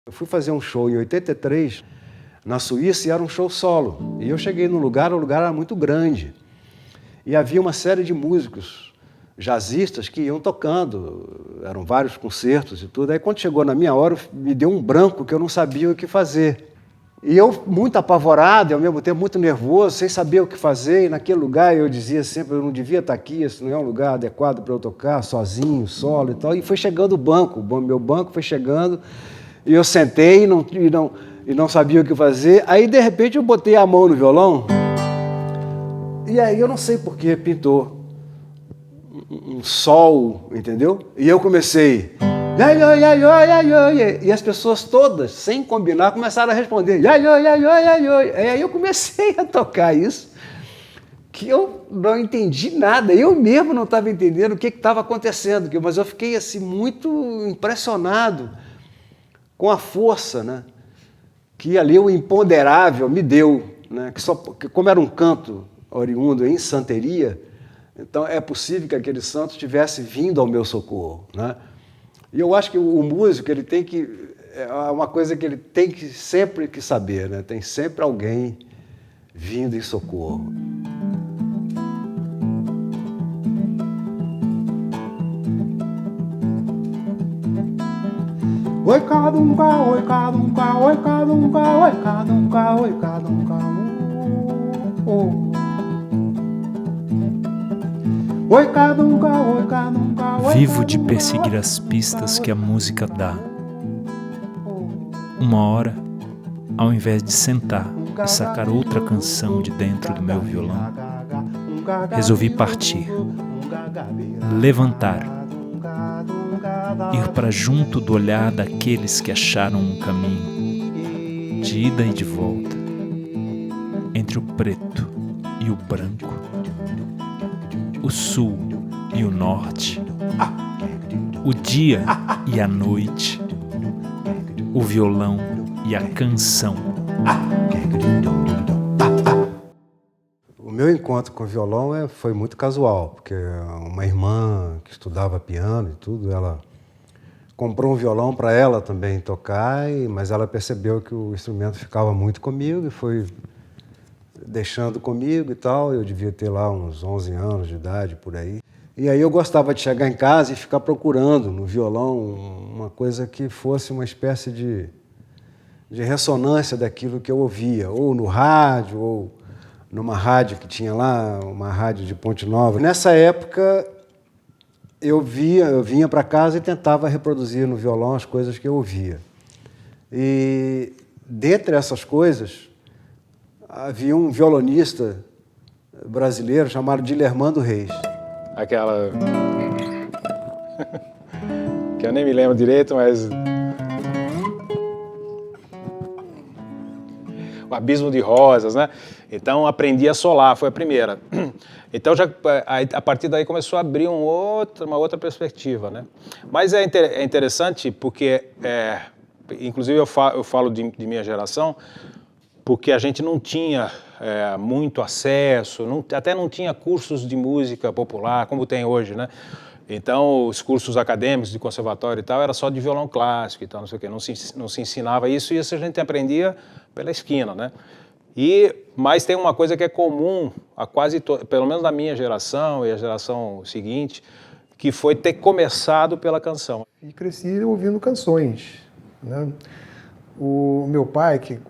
Eu fui fazer um show em 83 na Suíça e era um show solo. E eu cheguei no lugar, o lugar era muito grande. E havia uma série de músicos jazzistas que iam tocando, eram vários concertos e tudo. Aí quando chegou na minha hora, me deu um branco que eu não sabia o que fazer. E eu, muito apavorado e ao mesmo tempo muito nervoso, sem saber o que fazer, e naquele lugar eu dizia sempre, eu não devia estar aqui, esse não é um lugar adequado para eu tocar, sozinho, solo e tal. E foi chegando o banco, meu banco foi chegando, e eu sentei e não sabia o que fazer. Aí, de repente, eu botei a mão no violão, e aí eu não sei por que pintou um sol, entendeu? E eu comecei... E as pessoas todas, sem combinar, começaram a responder. E aí eu comecei a tocar isso, que eu não entendi nada. Eu mesmo não estava entendendo o que estava acontecendo, mas eu fiquei assim, muito impressionado com a força, né, que ali o imponderável me deu, né, que como era um canto oriundo em santeria, então é possível que aquele santo tivesse vindo ao meu socorro, né? E eu acho que o músico, ele tem que... É uma coisa que ele tem que sempre que saber, né? Tem sempre alguém vindo em socorro. Oi, cadunga, oi, cadunga, oi, cadunga, oi, cadunga, oi, cadunga, oi, cadunga, oi, cadunga. Vivo de perseguir as pistas que a música dá. Uma hora, ao invés de sentar e sacar outra canção de dentro do meu violão, resolvi partir, levantar, ir para junto do olhar daqueles que acharam um caminho, de ida e de volta, entre o preto e o branco, o sul e o norte, o dia e a noite, o violão e a canção. O meu encontro com o violão foi muito casual, porque uma irmã que estudava piano e tudo, ela comprou um violão para ela também tocar, mas ela percebeu que o instrumento ficava muito comigo e foi deixando comigo e tal. Eu devia ter lá uns 11 anos de idade, por aí. E aí eu gostava de chegar em casa e ficar procurando no violão uma coisa que fosse uma espécie de ressonância daquilo que eu ouvia, ou no rádio, ou numa rádio que tinha lá, uma rádio de Ponte Nova. Nessa época, eu vinha para casa e tentava reproduzir no violão as coisas que eu ouvia. E, dentre essas coisas, havia um violonista brasileiro chamado Dilermando Reis. Aquela... que eu nem me lembro direito, mas... O Abismo de Rosas, né? Então, aprendi a solar, foi a primeira. Então, a partir daí começou a abrir uma outra perspectiva, né? Mas é interessante porque, inclusive eu falo de minha geração, porque a gente não tinha muito acesso, até não tinha cursos de música popular, como tem hoje, né? Então, os cursos acadêmicos de conservatório e tal, era só de violão clássico e tal, não sei o quê, não se ensinava isso, e isso a gente aprendia pela esquina, né? Mas tem uma coisa que é comum a pelo menos na minha geração e a geração seguinte, que foi ter começado pela canção. E cresci ouvindo canções, né? O meu pai, que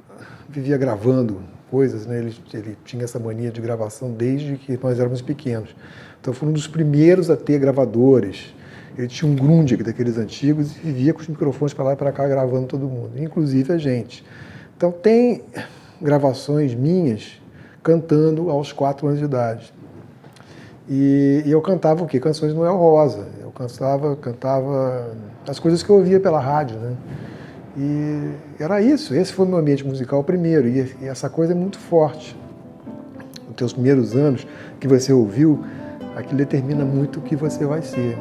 vivia gravando coisas, né? Ele tinha essa mania de gravação desde que nós éramos pequenos. Então foi um dos primeiros a ter gravadores. Ele tinha um Grundig daqueles antigos e vivia com os microfones para lá e para cá gravando todo mundo, inclusive a gente. Então tem gravações minhas cantando aos 4 anos de idade. E eu cantava o quê? Canções de Noel Rosa. Eu cantava as coisas que eu ouvia pela rádio, né? E era isso, esse foi o meu ambiente musical primeiro, e essa coisa é muito forte. Os teus primeiros anos que você ouviu, aquilo determina muito o que você vai ser.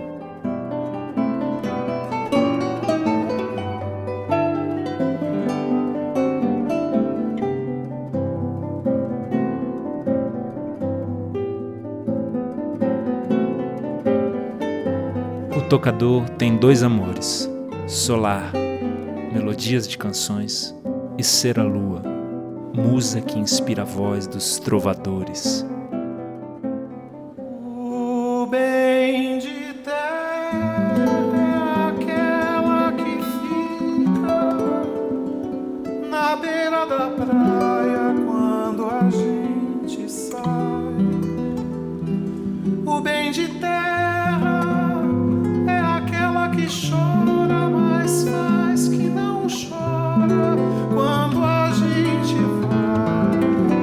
O tocador tem 2 amores, solar, melodias de canções, e ser a lua, musa que inspira a voz dos trovadores. O bem de terra é aquela que fica na beira da praia quando a gente sai. O bem de terra é aquela que chora, mas faz que não chora quando a gente vai.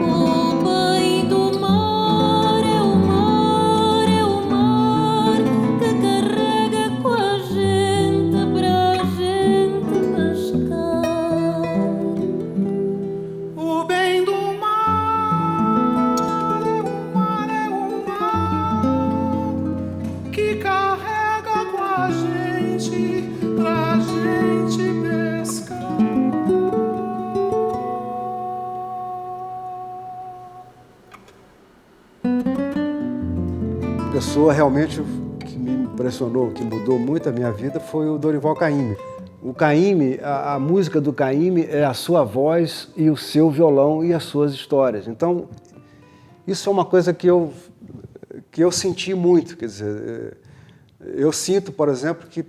O bem do mar é o mar, é o mar que carrega com a gente pra gente pescar. O bem do mar é o mar, é o mar que carrega com a gente pra gente pescar. A pessoa realmente que me impressionou, que mudou muito a minha vida, foi o Dorival Caymmi. O Caymmi, a música do Caymmi é a sua voz e o seu violão e as suas histórias. Então, isso é uma coisa que eu senti muito. Quer dizer, eu sinto, por exemplo, que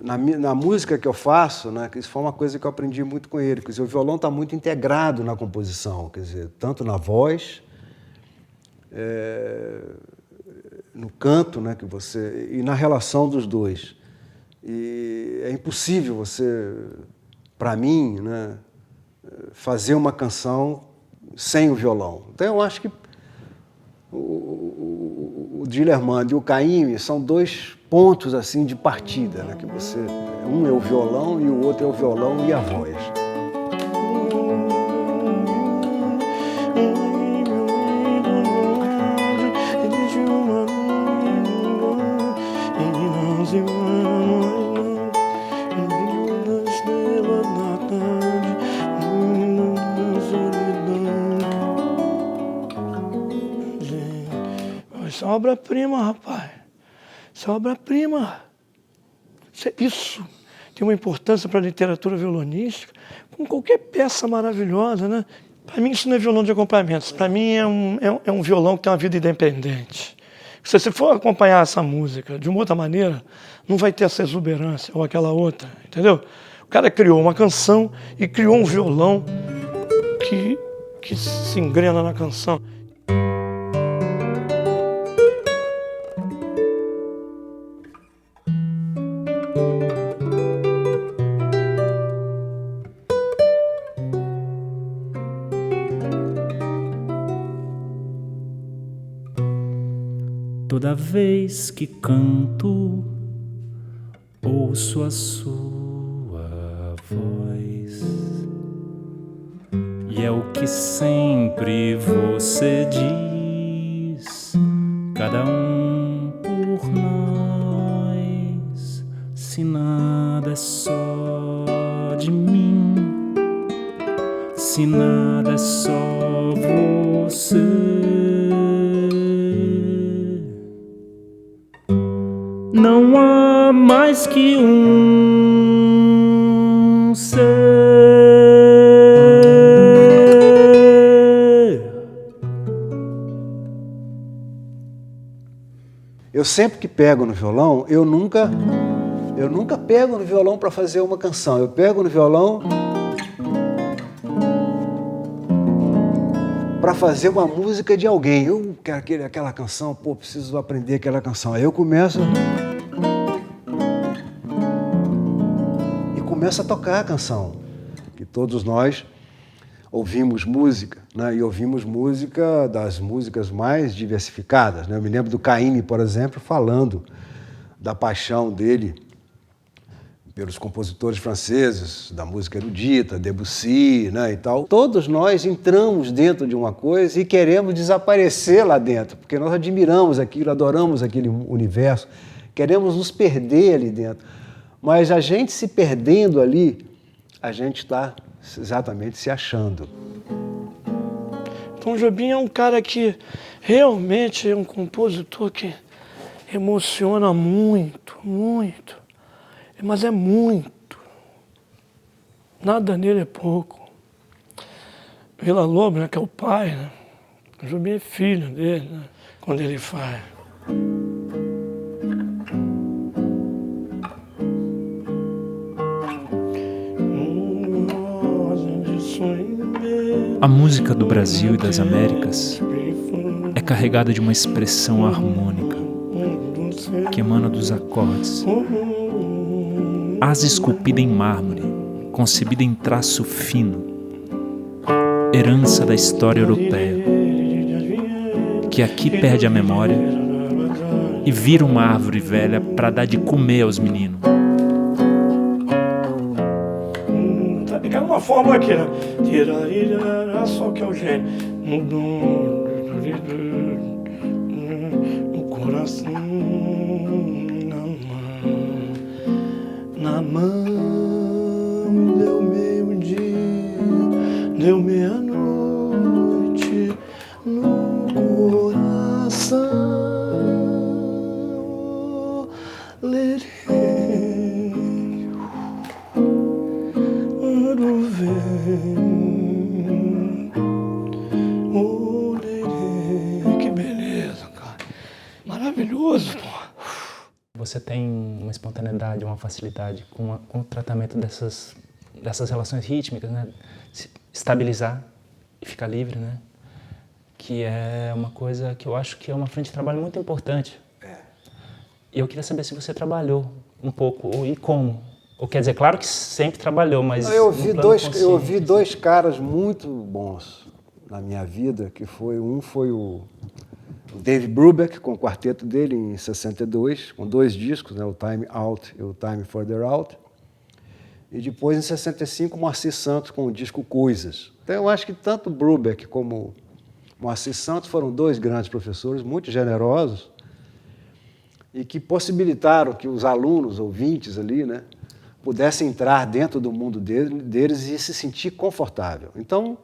na música que eu faço, né, que isso foi uma coisa que eu aprendi muito com ele. Quer dizer, o violão está muito integrado na composição, quer dizer, tanto na voz, no canto, né, e na relação dos dois. E é impossível você, para mim, né, fazer uma canção sem o violão. Então eu acho que o Dillermand e o Caymmi são dois pontos assim de partida, né, que um é o violão e o outro é o violão e a voz. Isso é obra-prima, rapaz. Isso é obra-prima. Isso tem uma importância para a literatura violonística, como qualquer peça maravilhosa, né? Para mim isso não é violão de acompanhamento, para mim é um violão que tem uma vida independente. Se você for acompanhar essa música de uma outra maneira, não vai ter essa exuberância ou aquela outra, entendeu? O cara criou uma canção e criou um violão que se engrena na canção. Toda vez que canto, ouço a sua voz, e é o que sempre você diz, cada um por nós, se nada é só de mim, se nada é só você. Não há mais que um ser. Eu sempre que pego no violão, eu nunca pego no violão para fazer uma canção. Eu pego no violão para fazer uma música de alguém. Eu quero aquela canção, preciso aprender aquela canção. Aí eu começo a tocar a canção. E todos nós ouvimos música, né? E ouvimos música das músicas mais diversificadas, né? Eu me lembro do Caymmi, por exemplo, falando da paixão dele pelos compositores franceses, da música erudita, Debussy, né, e tal. Todos nós entramos dentro de uma coisa e queremos desaparecer lá dentro, porque nós admiramos aquilo, adoramos aquele universo, queremos nos perder ali dentro. Mas a gente se perdendo ali, a gente está exatamente se achando. Tom Jobim é um cara que realmente é um compositor que emociona muito, muito. Mas é muito. Nada nele é pouco. Vila Lobo, né, que é o pai, né? O Jobim é filho dele, né? Quando ele faz. A música do Brasil e das Américas é carregada de uma expressão harmônica que emana dos acordes. Asa esculpida em mármore, concebida em traço fino, herança da história europeia, que aqui perde a memória e vira uma árvore velha para dar de comer aos meninos. É uma fórmula aqui, né? Só que é o gênio. O coração na mão, deu meio-dia, deu meia-noite no coração. Lerei do vento, lerei. Que beleza, cara. Maravilhoso, pô. Você tem uma espontaneidade, uma facilidade com o tratamento dessas relações rítmicas, né? Estabilizar e ficar livre, né? Que é uma coisa que eu acho que é uma frente de trabalho muito importante. E eu queria saber se você trabalhou um pouco, e como. Ou quer dizer, claro que sempre trabalhou, mas... Eu ouvi dois caras muito bons na minha vida, que foi o Dave Brubeck, com o quarteto dele em 62, com 2 discos, né, o Time Out e o Time Further Out. E depois, em 65, o Moacir Santos com o disco Coisas. Então, eu acho que tanto Brubeck como Moacir Santos foram 2 grandes professores, muito generosos, e que possibilitaram que os alunos, ouvintes ali, né, pudessem entrar dentro do mundo deles e se sentir confortável. Então,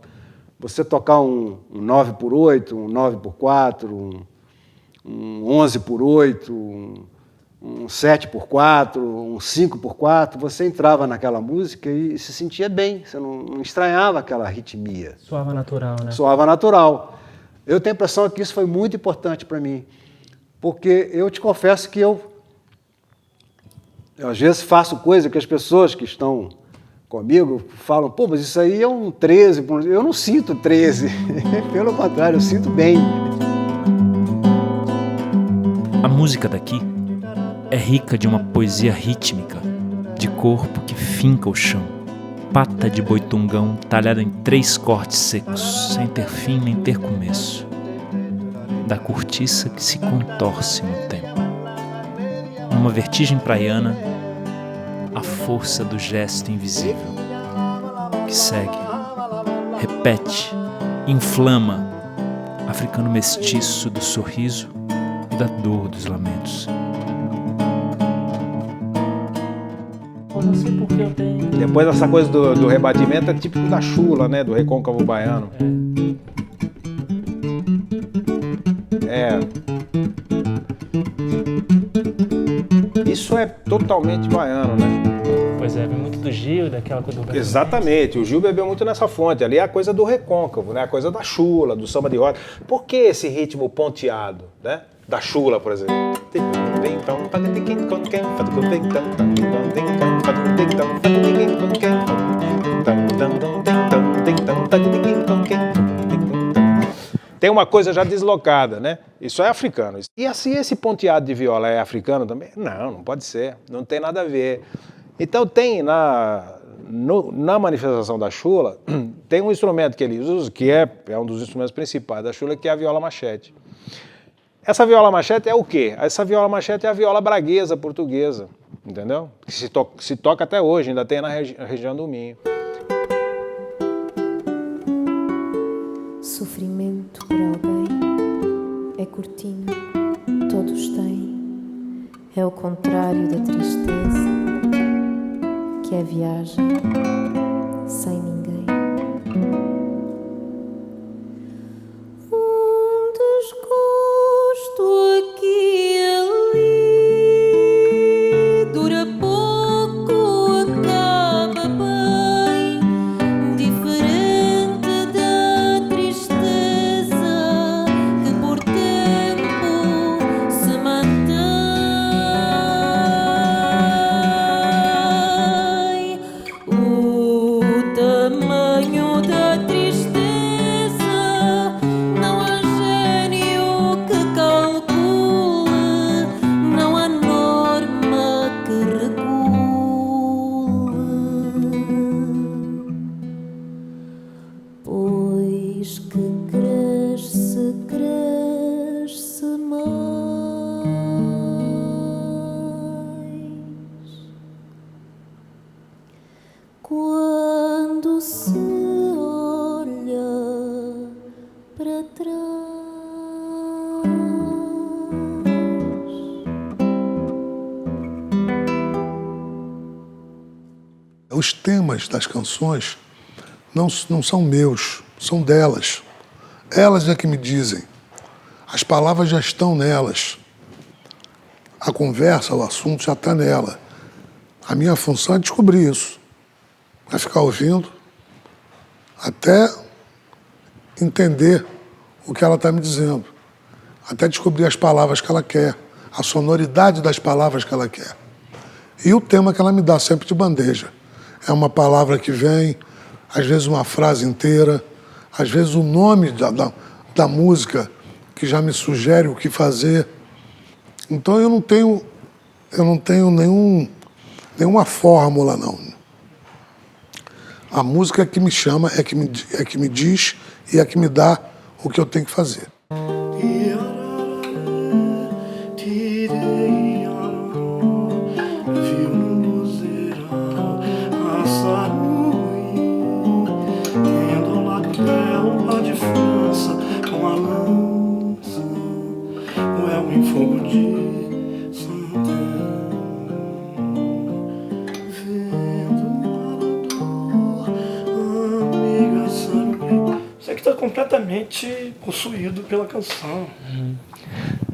você tocar um 9x8, um 9x4, um 11x8, um 7x4, um 5x4, você entrava naquela música e se sentia bem, você não estranhava aquela ritmia. Soava natural, né? Soava natural. Eu tenho a impressão que isso foi muito importante para mim, porque eu te confesso que eu às vezes faço coisa que as pessoas que estão comigo falam, pô, mas isso aí é um 13. Eu não sinto 13, pelo contrário, eu sinto bem. A música daqui é rica de uma poesia rítmica, de corpo que finca o chão, pata de boi-tungão talhada em 3 cortes secos, sem ter fim nem ter começo, da cortiça que se contorce no tempo. Numa vertigem praiana, a força do gesto invisível, que segue, repete, inflama, africano mestiço do sorriso e da dor dos lamentos. Eu não sei porque eu tenho... Depois essa coisa do rebatimento é típico da chula, né? Do recôncavo baiano. Isso é totalmente baiano, né? Pois é, vem muito do Gil, daquela coisa do... Exatamente, o Gil bebeu muito nessa fonte. Ali é a coisa do recôncavo, né? A coisa da chula, do samba de roda. Por que esse ritmo ponteado, né? Da chula, por exemplo. Tem uma coisa já deslocada, né? Isso é africano. E assim, esse ponteado de viola é africano também? Não, não pode ser. Não tem nada a ver. Então tem na manifestação da chula, tem um instrumento que eles usam, que é um dos instrumentos principais da chula, que é a viola machete. Essa viola machete é o quê? Essa viola machete é a viola braguesa portuguesa, entendeu? Que se toca até hoje, ainda tem na região do Minho. Sofrimento por alguém é curtinho, todos têm. É o contrário da tristeza, que é viagem sem ninguém. Desgosto aqui e ali, dura pouco, acaba bem. os temas das canções não são meus, são delas. Elas é que me dizem. As palavras já estão nelas. A conversa, o assunto já está nela. A minha função é descobrir isso. É ficar ouvindo até entender o que ela está me dizendo. Até descobrir as palavras que ela quer, a sonoridade das palavras que ela quer. E o tema que ela me dá sempre de bandeja. É uma palavra que vem, às vezes uma frase inteira, às vezes o nome da música que já me sugere o que fazer. Então eu não tenho nenhuma fórmula, não. A música é que me chama, é que me diz e é que me dá o que eu tenho que fazer. Você que está completamente possuído pela canção.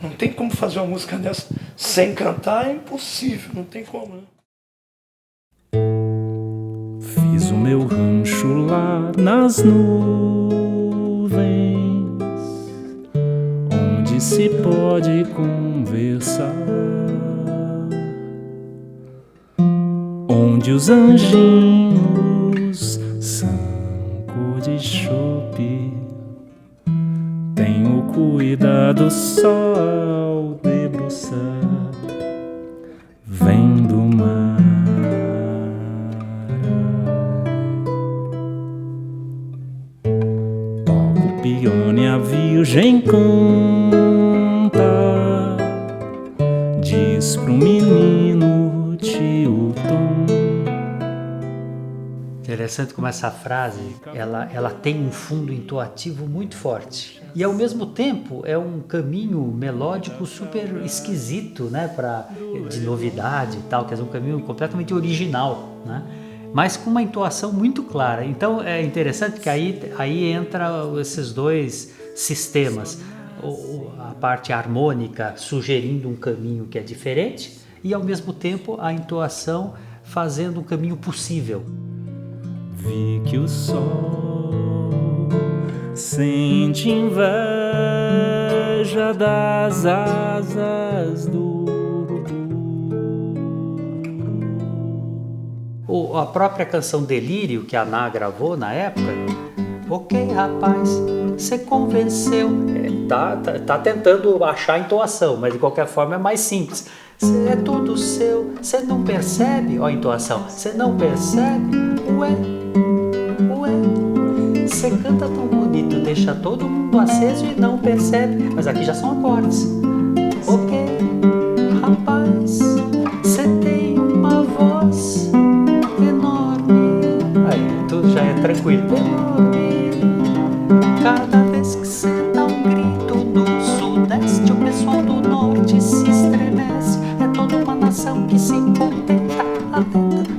Não tem como fazer uma música dessa sem cantar, é impossível, não tem como, né? Fiz o meu rancho lá nas nuvens, onde se pode conversar, onde os anjinhos são cor de chope. Tenho cuidado só ao debruçar, vem do mar. Toco pione, a virgem canta, diz pro menino tio Tom. Interessante como essa frase, ela tem um fundo entoativo muito forte. E ao mesmo tempo é um caminho melódico super esquisito, né, de novidade e tal, quer dizer, um caminho completamente original, né? Mas com uma entoação muito clara. Então é interessante que aí entra esses dois sistemas, a parte harmônica sugerindo um caminho que é diferente e ao mesmo tempo a entoação fazendo um caminho possível. Vi que o sol sente inveja das asas do urubu. A própria canção Delírio, que a Ná gravou na época, ok, rapaz, você convenceu. Tá tentando achar a entoação, mas de qualquer forma é mais simples. Você é tudo seu, você não percebe? Ó a entoação, você não percebe? Ué, você canta tão bonito, deixa todo mundo aceso e não percebe. Mas aqui já são acordes. Ok, rapaz, você tem uma voz enorme. Aí tudo já é tranquilo. Enorme. Cada vez que você dá um grito no sudeste, o pessoal do norte se estremece. É toda uma nação que se contenta, atenta,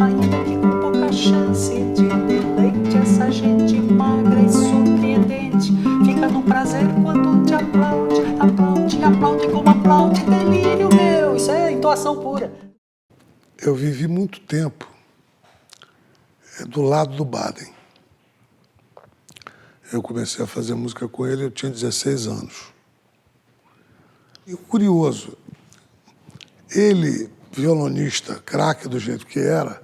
ainda que com pouca chance de deleite. Essa gente magra e surpreendente fica num prazer quando te aplaude como aplaude Delírio, meu. Isso é entoação pura. Eu vivi muito tempo do lado do Baden. Eu comecei a fazer música com ele, eu tinha 16 anos. E curioso, ele, violonista, craque do jeito que era,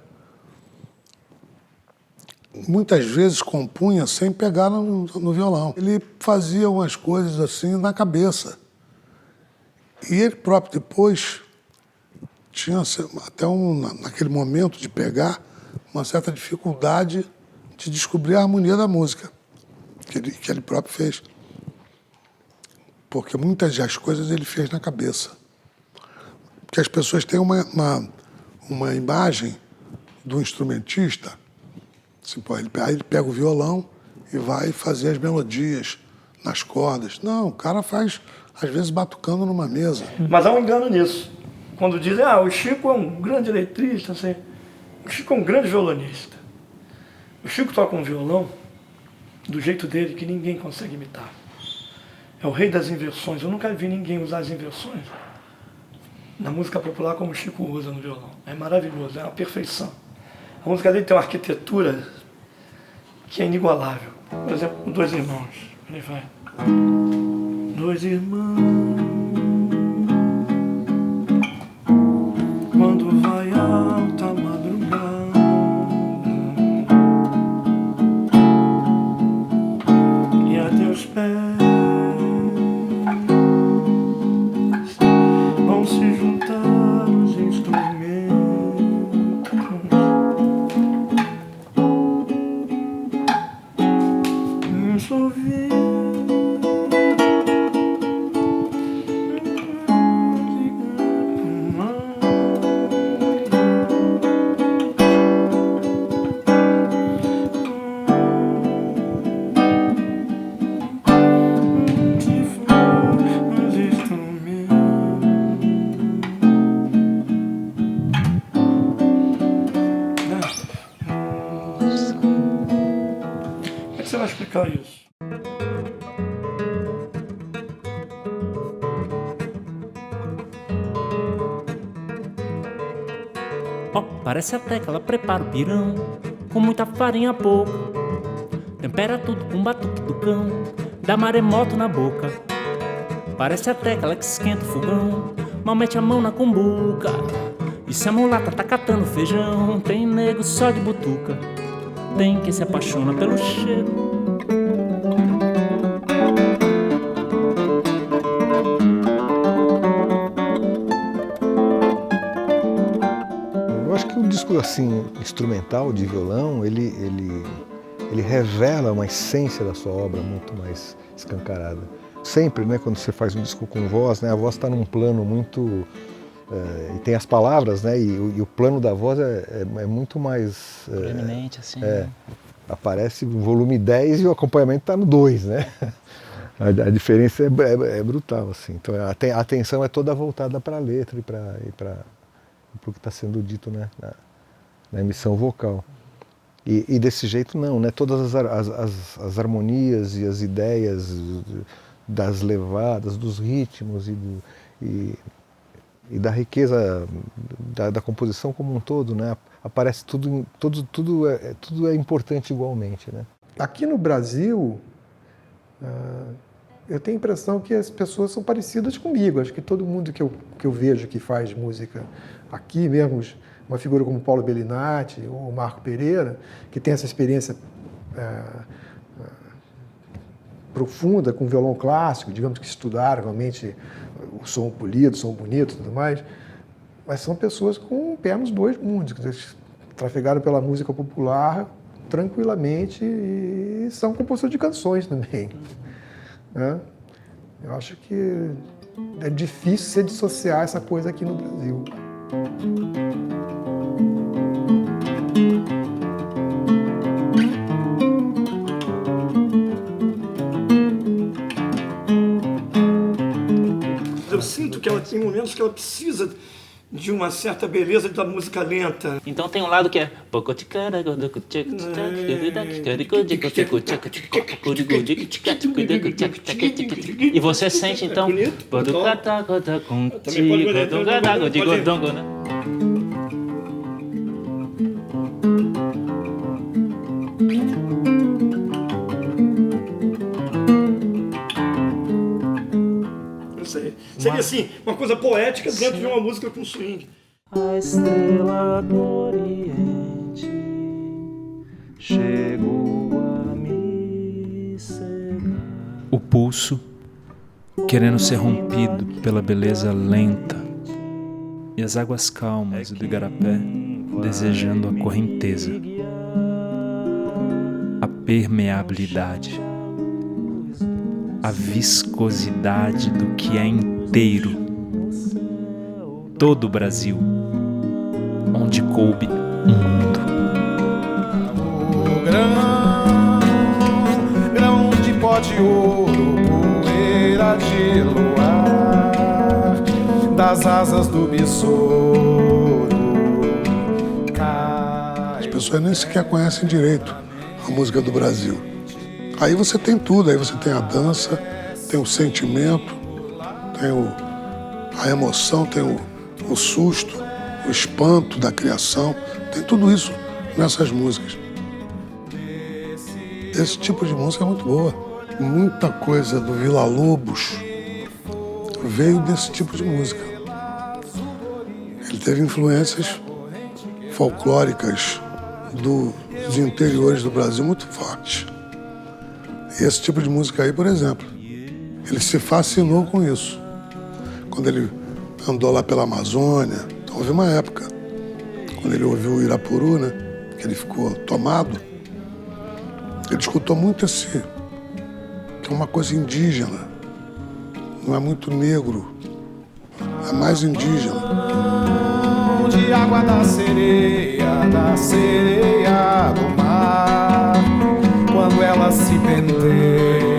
muitas vezes compunha sem pegar no violão. Ele fazia umas coisas assim na cabeça. E ele próprio depois tinha até naquele momento de pegar uma certa dificuldade de descobrir a harmonia da música que ele próprio fez. Porque muitas das coisas ele fez na cabeça. Porque as pessoas têm uma imagem do instrumentista. Assim, pô, aí ele pega o violão e vai fazer as melodias nas cordas. Não, o cara faz, às vezes, batucando numa mesa. Mas há um engano nisso. Quando dizem, o Chico é um grande letrista, assim. O Chico é um grande violonista. O Chico toca um violão do jeito dele que ninguém consegue imitar. É o rei das inversões. Eu nunca vi ninguém usar as inversões na música popular como o Chico usa no violão. É maravilhoso, é uma perfeição. A música dele tem uma arquitetura que é inigualável. Por exemplo, Dois Irmãos. Ele vai. Dois irmãos, quando vai alta madrugada, e a teus pés vão se juntar os instrumentos, ouvir isso. Ó, parece até que ela prepara o pirão com muita farinha pouca. Tempera tudo com batuque do cão, dá maremoto na boca. Parece até que ela que esquenta o fogão, mal mete a mão na cumbuca. E se a mulata tá catando feijão, tem nego só de butuca. Tem quem se apaixona pelo cheiro. O disco assim, instrumental de violão, ele revela uma essência da sua obra muito mais escancarada. Sempre, né, quando você faz um disco com voz, né, a voz está num plano muito... e tem as palavras, né, e o plano da voz é muito mais... proeminente, assim. Aparece o volume 10 e o acompanhamento está no 2, né? A diferença é brutal, assim. Então a atenção é toda voltada para a letra e para o que está sendo dito, né, na emissão vocal. E desse jeito não, né? Todas as harmonias e as ideias das levadas, dos ritmos e da riqueza da composição como um todo, né? Aparece tudo é importante igualmente, né? Aqui no Brasil, eu tenho a impressão que as pessoas são parecidas comigo. Acho que todo mundo que eu vejo que faz música aqui mesmo, uma figura como Paulo Bellinati ou Marco Pereira, que tem essa experiência profunda com violão clássico, digamos que estudaram realmente o som polido, o som bonito e tudo mais, mas são pessoas com o pé nos dois mundos, que trafegaram pela música popular tranquilamente e são compositores de canções também. Né? Eu acho que é difícil se dissociar essa coisa aqui no Brasil. Eu sinto que ela tem momentos que ela precisa de uma certa beleza da música lenta. Então tem um lado que é... E você sente, então... Seria assim, uma coisa poética dentro de uma música com swing. A estrela do Oriente chegou a me cegar. O pulso querendo ser rompido pela beleza lenta e as águas calmas do igarapé desejando a correnteza, a permeabilidade, a viscosidade do que é inteiro, todo o Brasil, onde coube um mundo. O grão de pó de ouro, poeira de luar, das asas do besouro, pessoas nem sequer conhecem direito a música do Brasil. Aí você tem tudo, aí você tem a dança, tem o sentimento, tem a emoção, tem o susto, o espanto da criação, tem tudo isso nessas músicas. Esse tipo de música é muito boa. Muita coisa do Vila Lobos veio desse tipo de música. Ele teve influências folclóricas dos interiores do Brasil muito fortes. E esse tipo de música aí, por exemplo, ele se fascinou com isso. Quando ele andou lá pela Amazônia, então houve uma época, quando ele ouviu o Irapuru, né, que ele ficou tomado, ele escutou muito esse, que é uma coisa indígena, não é muito negro, é mais indígena. De água da sereia do mar, quando ela se penteia,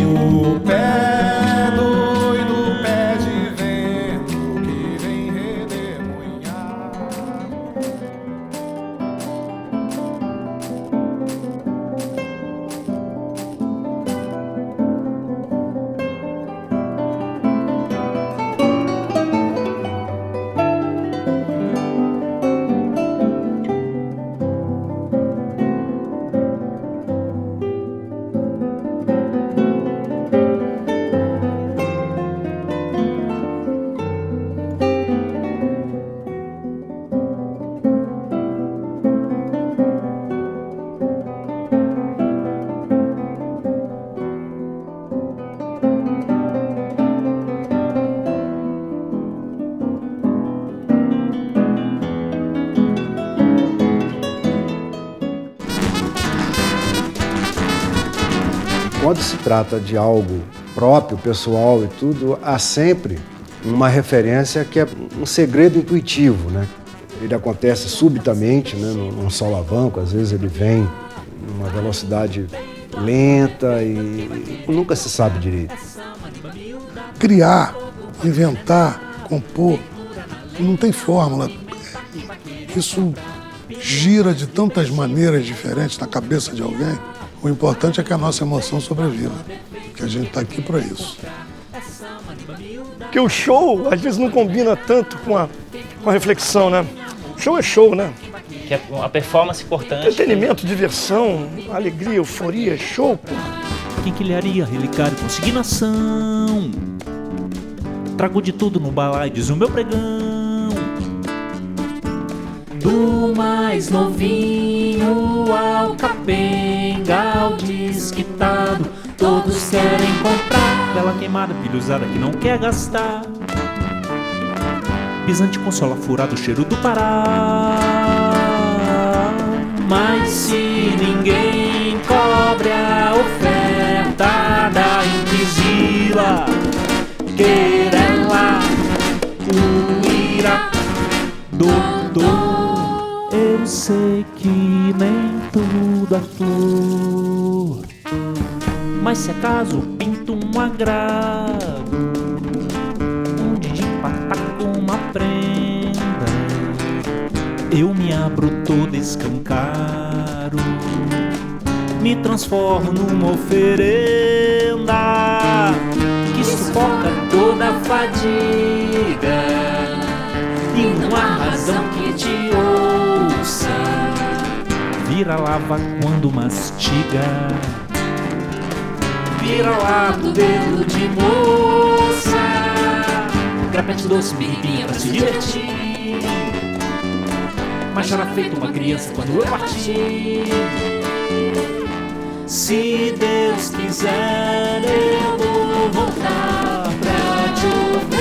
o pé doido, pé de vento que vem redemoinhar. Quando se trata de algo próprio, pessoal e tudo, há sempre uma referência que é um segredo intuitivo, né? Ele acontece subitamente, né, num solavanco, às vezes ele vem numa velocidade lenta e nunca se sabe direito. Criar, inventar, compor, não tem fórmula. Isso gira de tantas maneiras diferentes na cabeça de alguém. O importante é que a nossa emoção sobreviva, que a gente está aqui para isso. Porque o show, às vezes, não combina tanto com a reflexão, né? Show é show, né? Que é uma performance importante. Entretenimento, diversão, alegria, euforia, show, pô. Quinquilharia, relicário, consignação. Trago de tudo no balaio, diz o meu pregão. Do mais novinho ao capenga, ao desquitado, todos querem comprar. Bela queimada, pilha usada que não quer gastar. Pisante consola furado, cheiro do Pará. Mas se ninguém cobre a oferta da Inquisila, querela, o Ira, doutor. Eu sei que nem tudo é flor, mas se acaso pinto um agrado, onde de pataco uma prenda, eu me abro todo escancaro, me transformo numa oferenda que sufoca toda a fadiga, e não há razão que te ouça. Vira lava quando mastiga, vira lá do dedo de moça, grapete doce, biribinha pra se divertir, mas chora feito uma criança quando eu partir. Se Deus quiser, eu vou voltar pra te ouvir.